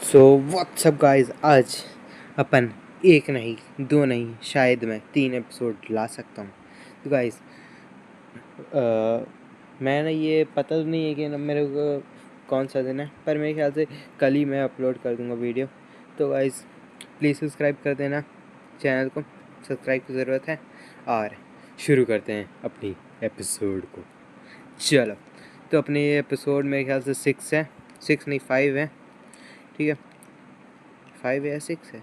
So what's up guys, आज अपन एक नहीं, दो नहीं, शायद मैं 3 एपिसोड ला सकता हूँ। तो गाइस, मैंने ये पता तो नहीं है कि मेरे को कौन सा दिन है, पर मेरे ख्याल से कल ही मैं अपलोड कर दूँगा वीडियो। तो गाइस, प्लीज़ सब्सक्राइब कर देना चैनल को, सब्सक्राइब की ज़रूरत है। और शुरू करते हैं अपनी एपिसोड को। चलो, तो अपने ये एपिसोड मेरे ख्याल से 6 है, 6 नहीं 5 है, ठीक है। 5 है या 6 है?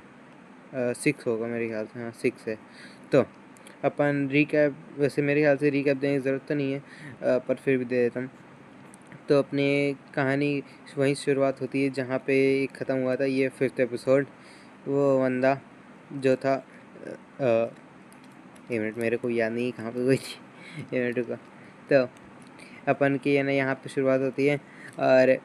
6 होगा मेरे ख्याल से, हाँ 6 है। तो अपन रिकैप, वैसे मेरे ख्याल से रिकैप देने की ज़रूरत तो नहीं है, पर फिर भी दे देता हूँ। तो अपनी कहानी वहीं शुरुआत होती है जहाँ पे ख़त्म हुआ था ये 5th एपिसोड। वो बंदा जो था, एक मिनट, मेरे को याद नहीं कहाँ पे गई थी, एक मिनट रुको। तो अपन की है ना यहाँ पे शुरुआत होती है, और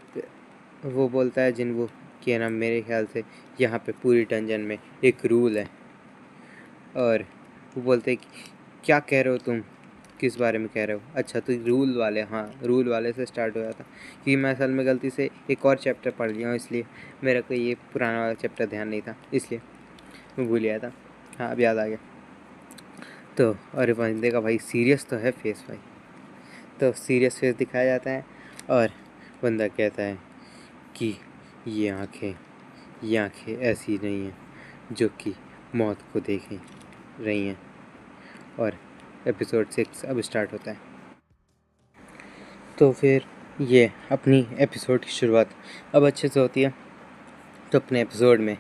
वो बोलता है जिन्वो कि है ना, मेरे ख्याल से यहाँ पे पूरी डंजन में एक रूल है। और वो बोलते हैं कि क्या कह रहे हो तुम, किस बारे में कह रहे हो? अच्छा, तो रूल वाले, हाँ रूल वाले से स्टार्ट हुआ था, क्योंकि मैं असल में गलती से एक और चैप्टर पढ़ लिया हूँ, इसलिए मेरे को ये पुराना वाला चैप्टर ध्यान नहीं था, इसलिए मैं भूल गया था। हाँ, अब याद आ गया। तो अरे बंदे का भाई सीरियस तो है फेस भाई, तो सीरियस फेस दिखाया जाता है। और बंदा कहता है कि ये आँखें ऐसी नहीं हैं जो कि मौत को देखें रही हैं। और एपिसोड 6 अब स्टार्ट होता है। तो फिर ये अपनी एपिसोड की शुरुआत अब अच्छे से होती है। तो अपने एपिसोड में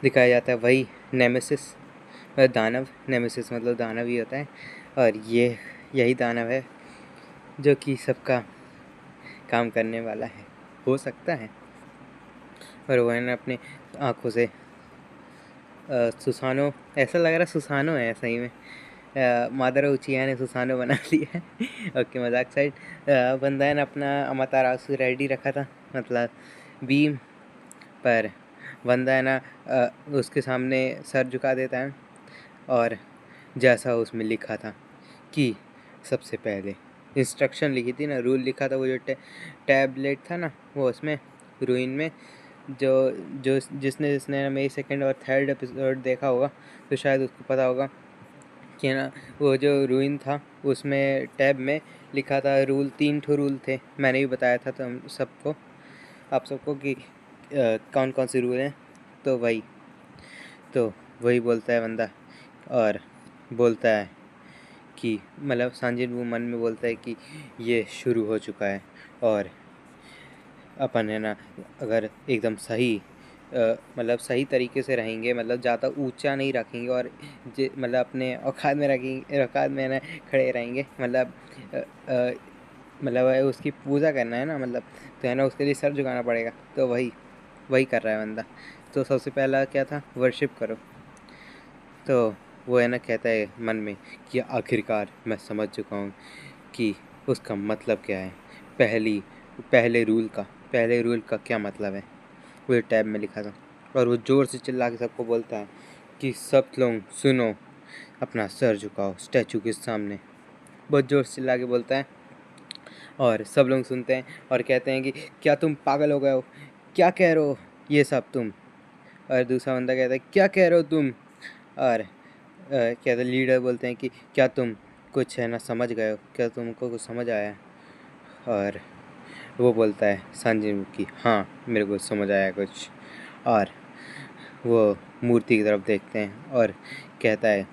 दिखाया जाता है वही नेमेसिस, दानव। नेमेसिस मतलब दानव ही होता है, और ये यही दानव है जो कि सबका काम करने वाला है, हो सकता है। और वो है ना अपने आँखों से सुसानो, ऐसा लग रहा है सुसानो है सही में, मादारा उचिया ने सुसानो बना लिया है। ओके, मजाक साइड। बंदा है ना अपना अमातारासु रेडी रखा था, मतलब बीम पर। बंदा है ना उसके सामने सर झुका देता है, और जैसा उसमें लिखा था कि सबसे पहले इंस्ट्रक्शन लिखी थी ना, रूल लिखा था, वो जो टैबलेट था ना, वो उसमें रूइन में जो जो जिसने जिसने मेरी सेकंड और थर्ड एपिसोड देखा होगा तो शायद उसको पता होगा कि ना, वो जो रूइन था उसमें टैब में लिखा था रूल, 3 ठो रूल थे। मैंने भी बताया था तुम सबको, आप सबको कि कौन कौन से रूल हैं। तो वही बोलता है बंदा, और बोलता है कि मतलब सांजिन वो मन में बोलता है कि ये शुरू हो चुका है, और अपन है ना अगर एकदम सही मतलब सही तरीके से रहेंगे, मतलब ज़्यादा ऊंचा नहीं रखेंगे, और मतलब अपने औकात में रखेंगे, औकात में ना खड़े रहेंगे, मतलब उसकी पूजा करना है ना, मतलब तो है ना उसके लिए सर झुकाना पड़ेगा। तो वही कर रहा है बंदा। तो सबसे पहला क्या था, वर्शिप करो। तो वो है ना कहता है मन में कि आखिरकार मैं समझ चुका हूँ कि उसका मतलब क्या है, पहले रूल का क्या मतलब है। वो टैब में लिखा था, और वो ज़ोर से चिल्ला के सबको बोलता है कि सब लोग सुनो, अपना सर झुकाओ स्टैचू के सामने। बहुत ज़ोर से चिल्ला के बोलता है, और सब लोग सुनते हैं और कहते हैं कि क्या तुम पागल हो गए हो, क्या कह रहे हो ये सब तुम? और दूसरा बंदा कहता है क्या कह रहे हो तुम? और कहते लीडर बोलते हैं कि क्या तुम कुछ है ना समझ गए हो, क्या तुमको कुछ समझ आया? और वो बोलता है संजीव की हाँ, मेरे को समझ आया कुछ। और वो मूर्ति की तरफ देखते हैं और कहता है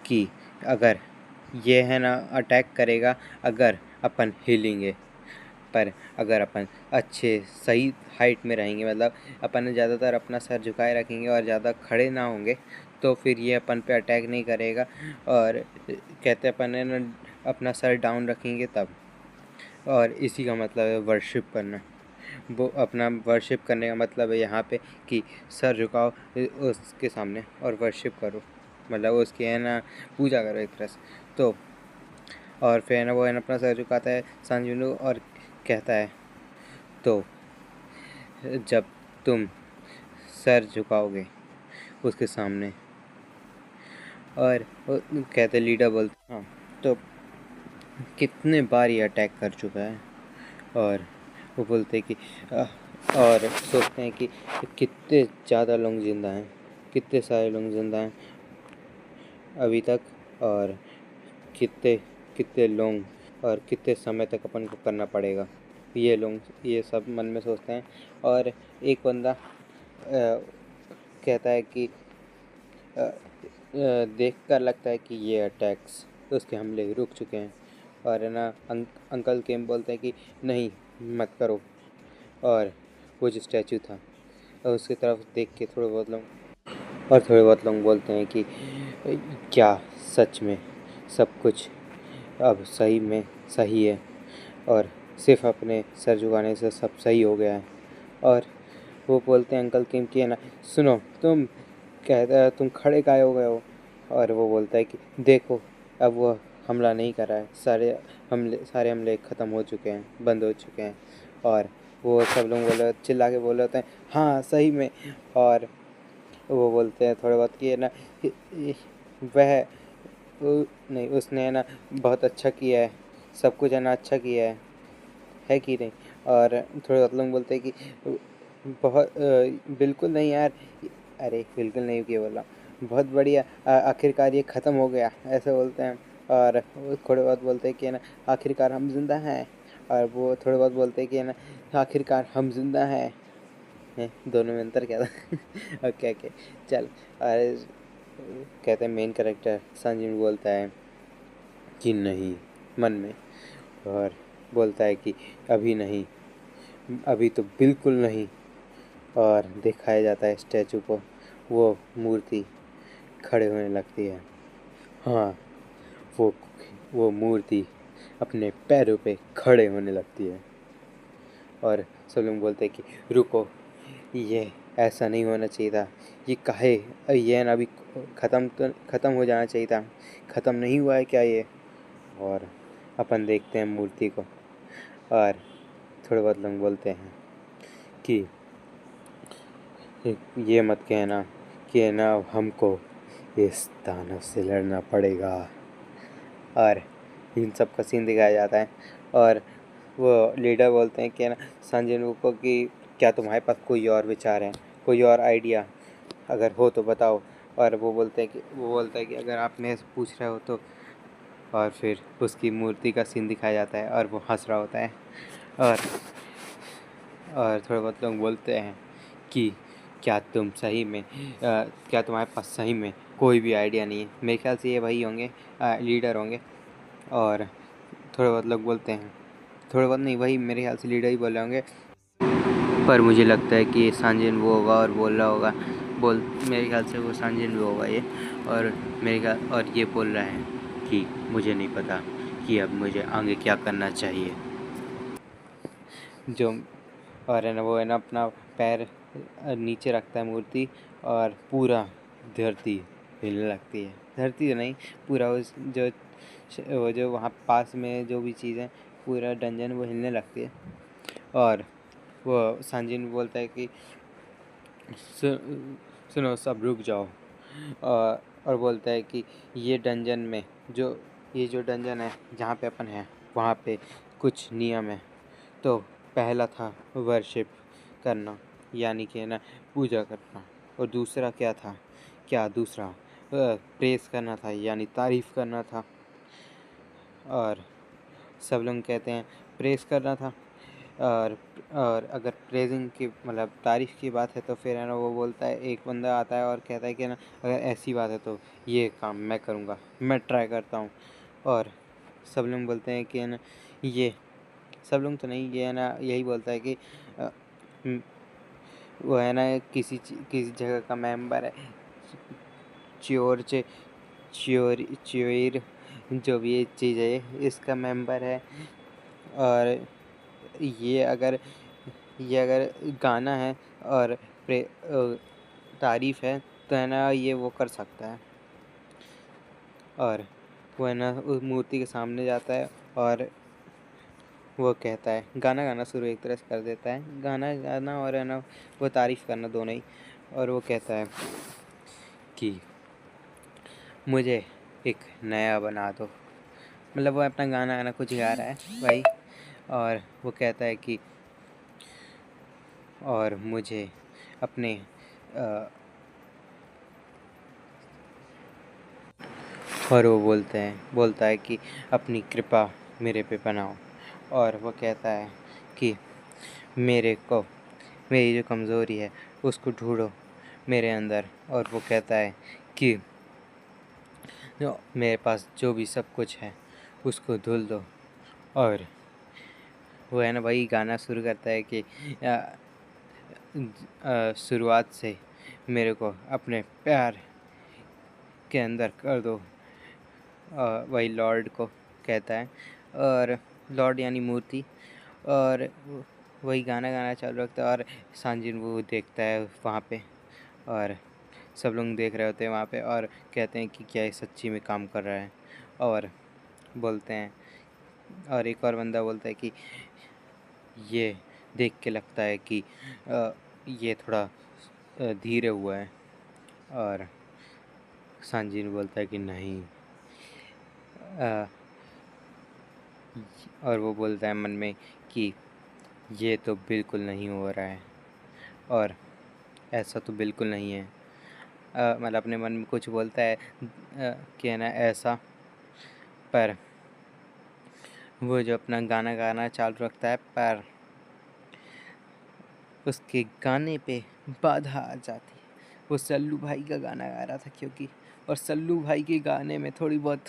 कि अगर ये है ना अटैक करेगा अगर अपन हिलेंगे, पर अगर अपन अच्छे सही हाइट में रहेंगे, मतलब अपन ज़्यादातर अपना सर झुकाए रखेंगे और ज़्यादा खड़े ना होंगे, तो फिर ये अपन पे अटैक नहीं करेगा। और कहते अपन है ना अपना सर डाउन रखेंगे तब। और इसी का मतलब है वर्शिप करना। वो अपना वर्शिप करने का मतलब है यहाँ पे कि सर झुकाओ उसके सामने और वर्शिप करो, मतलब उसकी है ना पूजा करो एक तरह से। तो और फिर है ना वो है ना अपना सर झुकाता है संजुनु, और कहता है तो जब तुम सर झुकाओगे उसके सामने, और वो कहते लीडर बोलते हाँ, तो कितने बार ये अटैक कर चुका है। और वो बोलते कि और सोचते हैं कि कितने ज़्यादा लोग ज़िंदा हैं, कितने सारे लोग ज़िंदा हैं अभी तक, और कितने कितने लोग और कितने समय तक अपन को करना पड़ेगा। ये सब मन में सोचते हैं। और एक बंदा कहता है कि देख कर लगता है कि ये अटैक्स, तो उसके हमले रुक चुके हैं। और है ना, अंकल केम बोलते हैं कि नहीं, मत करो। और वो जो स्टैचू था, और उसकी तरफ देख के थोड़े बहुत लोग बोलते हैं कि क्या सच में सब कुछ अब सही में सही है, और सिर्फ अपने सर झुकाने से सब सही हो गया है। और वो बोलते हैं अंकल किम कि है ना, सुनो, तुम खड़े काहे हो गए हो। और वो बोलता है कि देखो, अब वो हमला नहीं कर रहा है, सारे हमले ख़त्म हो चुके हैं, बंद हो चुके हैं। और वो सब लोग चिल्ला के बोल रहे होते हैं, हाँ सही में। और वो बोलते हैं थोड़े बहुत कि है ना, वह नहीं, उसने है ना बहुत अच्छा किया है, सब कुछ है ना अच्छा किया है कि नहीं। और थोड़े बहुत लोग बोलते हैं कि बिल्कुल नहीं यार, अरे बिल्कुल नहीं किया बोला, बहुत बढ़िया, आखिरकार ये ख़त्म हो गया, ऐसे बोलते हैं। और वो थोड़े बहुत बोलते हैं कि है ना, आखिरकार हम जिंदा हैं। और वो थोड़े बहुत बोलते हैं कि है ना, आखिरकार हम जिंदा हैं। दोनों में अंतर क्या था? ओके ओके, चल। और कहते हैं मेन कैरेक्टर संजीव बोलता है कि नहीं, मन में, और बोलता है कि अभी नहीं, अभी तो बिल्कुल नहीं। और दिखाया जाता है स्टैचू को, वो मूर्ति खड़े होने लगती है। हाँ, वो वो मूर्ति अपने पैरों पे खड़े होने लगती है। और सब लोग बोलते हैं कि रुको, ये ऐसा नहीं होना चाहिए था, ये काहे, ये ना अभी ख़त्म हो जाना चाहिए था, ख़त्म नहीं हुआ है क्या ये। और अपन देखते हैं मूर्ति को, और थोड़े बहुत लोग बोलते हैं कि ये मत कहना कि है ना, हमको इस दानव से लड़ना पड़ेगा। और इन सब का सीन दिखाया जाता है। और वो लीडर बोलते हैं कि है ना, संजय को कि क्या तुम्हारे पास कोई और विचार है, कोई और आइडिया अगर हो तो बताओ। और वो बोलता है कि अगर आप मेरे से पूछ रहे हो तो। और फिर उसकी मूर्ति का सीन दिखाया जाता है और वो हंस रहा होता है। और थोड़े बहुत लोग बोलते हैं कि क्या तुम्हारे पास सही में कोई भी आइडिया नहीं है। मेरे ख्याल से ये वही होंगे, लीडर होंगे। और थोड़े बहुत लोग बोलते हैं, थोड़े बहुत नहीं, वही मेरे ख्याल से लीडर ही बोल रहे होंगे। पर मुझे लगता है कि सांजिन वो होगा और बोल रहा होगा, मेरे ख्याल से वो सांजिन वो होगा ये। और और ये बोल रहा है कि मुझे नहीं पता कि अब मुझे आगे क्या करना चाहिए। जो और है ना, वो है ना अपना पैर नीचे रखता है मूर्ति, और पूरा धरती हिलने लगती है। धरती तो नहीं, पूरा वो जो वहाँ पास में जो भी चीज़ है, पूरा डंजन वो हिलने लगती है। और वो संजीन बोलता है कि सुनो, सब रुक जाओ। और बोलता है कि ये डंजन में ये जो डंजन है जहाँ पे अपन हैं, वहाँ पे कुछ नियम है। तो पहला था वर्शिप करना, यानी कि है ना, पूजा करना। और दूसरा क्या था, दूसरा प्रेस करना था, यानी तारीफ़ करना था। और सब लोग कहते हैं प्रेस करना था। और अगर प्रेजिंग की मतलब तारीफ़ की बात है तो फिर है ना, वो बोलता है, एक बंदा आता है और कहता है कि ना, अगर ऐसी बात है तो ये काम मैं करूँगा, मैं ट्राई करता हूँ। और सब लोग बोलते हैं कि है ना, ये सब लोग तो नहीं, ये है ना यही बोलता है कि अ, हम्म, वो है ना किसी जगह का मेंबर है, च्योर चे च्योर जो भी ये चीज़ है इसका मेंबर है। और ये अगर गाना है और तारीफ़ है तो है ना, ये वो कर सकता है। और वो है ना उस मूर्ति के सामने जाता है और वो कहता है, गाना गाना शुरू एक तरह से कर देता है, गाना गाना और है ना वो तारीफ़ करना दोनों ही। और वो कहता है कि मुझे एक नया बना दो, मतलब वो अपना गाना गाना कुछ गा रहा है भाई। और वो कहता है कि और मुझे अपने अ, और वो बोलता है कि अपनी कृपा मेरे पे बनाओ। और वो कहता है कि मेरे को मेरी जो कमज़ोरी है उसको ढूंढो मेरे अंदर। और वो कहता है कि जो मेरे पास जो भी सब कुछ है उसको धुल दो। और वो है ना वही गाना शुरू करता है कि शुरुआत से मेरे को अपने प्यार के अंदर कर दो। वही लॉर्ड को कहता है, और लॉर्ड यानी मूर्ति। और वही गाना गाना चालू रखता है। और सांजिन वो देखता है वहाँ पे, और सब लोग देख रहे होते हैं वहाँ पे, और कहते हैं कि क्या ये सच्ची में काम कर रहा है। और बोलते हैं, और एक और बंदा बोलता है कि ये देख के लगता है कि ये थोड़ा धीरे हुआ है। और सांजिन बोलता है कि नहीं। अ, और वो बोलता है मन में कि ये तो बिल्कुल नहीं हो रहा है, और ऐसा तो बिल्कुल नहीं है। मतलब अपने मन में कुछ बोलता है कि है ना ऐसा। पर वो जो अपना गाना गाना चालू रखता है, पर उसके गाने पे बाधा आ जाती है। वो सल्लू भाई का गाना गा रहा था क्योंकि, और सल्लू भाई के गाने में थोड़ी बहुत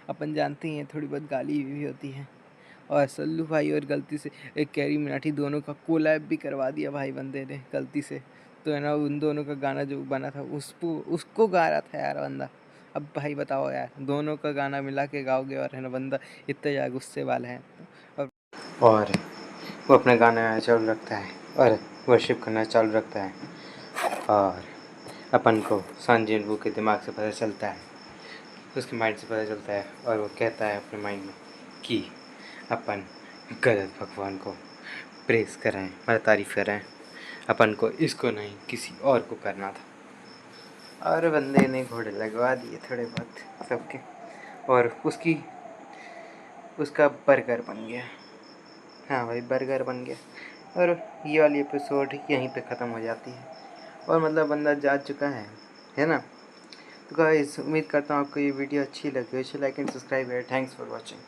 अपन जानते ही हैं, थोड़ी बहुत गाली भी होती है। और सल्लू भाई और गलती से एक कैरी मिनाटी दोनों का कोलैब भी करवा दिया भाई बंदे ने गलती से। तो है ना उन दोनों का गाना जो बना था उसको उसको गा रहा था यार बंदा। अब भाई बताओ यार, दोनों का गाना मिला के गाओगे और है ना बंदा इतना ज़्यादा गुस्से वाला है। और वो अपना गाना गाना चालू रखता है और वर्शिप करना चालू रखता है। और अपन को सांजिन के दिमाग से पता चलता है, उसके माइंड से पता चलता है, और वो कहता है अपने माइंड में कि अपन गलत भगवान को प्रेस कर रहे हैं, मतलब तारीफ़ कर रहे हैं। अपन को इसको नहीं किसी और को करना था। और बंदे ने घोड़े लगवा दिए थोड़े बहुत सबके, और उसका बर्गर बन गया। हाँ भाई, बर्गर बन गया। और ये वाली एपिसोड यहीं पे ख़त्म हो जाती है, और मतलब बंदा जा चुका है ना। तो गाइस, उम्मीद करता हूँ आपको ये वीडियो अच्छी लगी हो। लाइक एंड सब्सक्राइब है। Thanks for watching.